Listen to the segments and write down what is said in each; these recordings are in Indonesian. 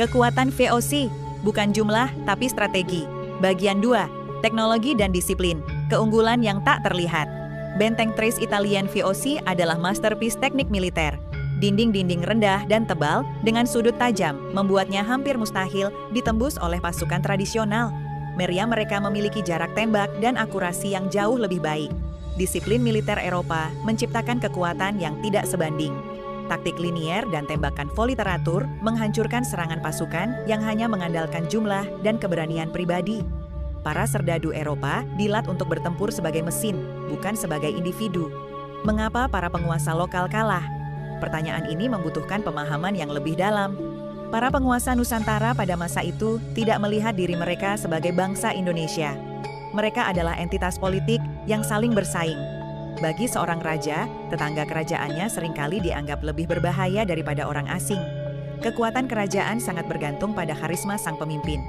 Kekuatan VOC, bukan jumlah tapi strategi. Bagian 2, teknologi dan disiplin, keunggulan yang tak terlihat. Benteng Trace Italian VOC adalah masterpiece teknik militer. Dinding-dinding rendah dan tebal dengan sudut tajam membuatnya hampir mustahil ditembus oleh pasukan tradisional. Meriam mereka memiliki jarak tembak dan akurasi yang jauh lebih baik. Disiplin militer Eropa menciptakan kekuatan yang tidak sebanding. Taktik linier dan tembakan voli teratur menghancurkan serangan pasukan yang hanya mengandalkan jumlah dan keberanian pribadi. Para serdadu Eropa dilat untuk bertempur sebagai mesin, bukan sebagai individu. Mengapa para penguasa lokal kalah? Pertanyaan ini membutuhkan pemahaman yang lebih dalam. Para penguasa Nusantara pada masa itu tidak melihat diri mereka sebagai bangsa Indonesia. Mereka adalah entitas politik yang saling bersaing. Bagi seorang raja, tetangga kerajaannya seringkali dianggap lebih berbahaya daripada orang asing. Kekuatan kerajaan sangat bergantung pada karisma sang pemimpin.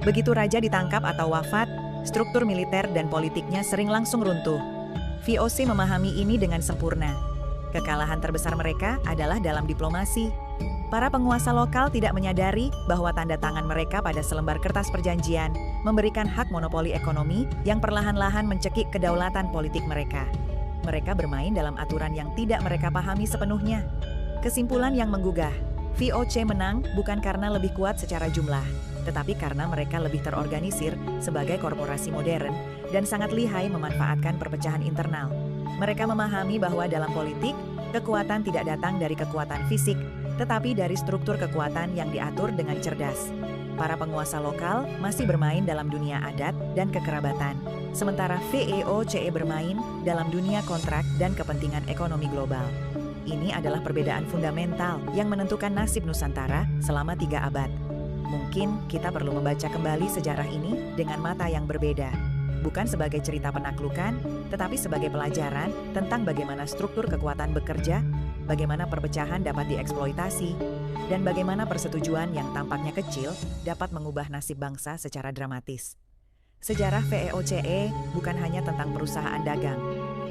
Begitu raja ditangkap atau wafat, struktur militer dan politiknya sering langsung runtuh. VOC memahami ini dengan sempurna. Kekalahan terbesar mereka adalah dalam diplomasi. Para penguasa lokal tidak menyadari bahwa tanda tangan mereka pada selembar kertas perjanjian memberikan hak monopoli ekonomi yang perlahan-lahan mencekik kedaulatan politik mereka. Mereka bermain dalam aturan yang tidak mereka pahami sepenuhnya. Kesimpulan yang menggugah, VOC menang bukan karena lebih kuat secara jumlah, tetapi karena mereka lebih terorganisir sebagai korporasi modern dan sangat lihai memanfaatkan perpecahan internal. Mereka memahami bahwa dalam politik, kekuatan tidak datang dari kekuatan fisik, tetapi dari struktur kekuatan yang diatur dengan cerdas. Para penguasa lokal masih bermain dalam dunia adat dan kekerabatan, sementara VOC bermain dalam dunia kontrak dan kepentingan ekonomi global. Ini adalah perbedaan fundamental yang menentukan nasib Nusantara selama 3 abad. Mungkin kita perlu membaca kembali sejarah ini dengan mata yang berbeda. Bukan sebagai cerita penaklukan, tetapi sebagai pelajaran tentang bagaimana struktur kekuatan bekerja, bagaimana perpecahan dapat dieksploitasi, dan bagaimana persetujuan yang tampaknya kecil dapat mengubah nasib bangsa secara dramatis. Sejarah VOCE bukan hanya tentang perusahaan dagang.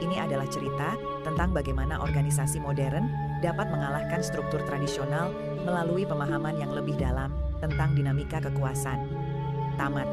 Ini adalah cerita tentang bagaimana organisasi modern dapat mengalahkan struktur tradisional melalui pemahaman yang lebih dalam tentang dinamika kekuasaan. Tamat.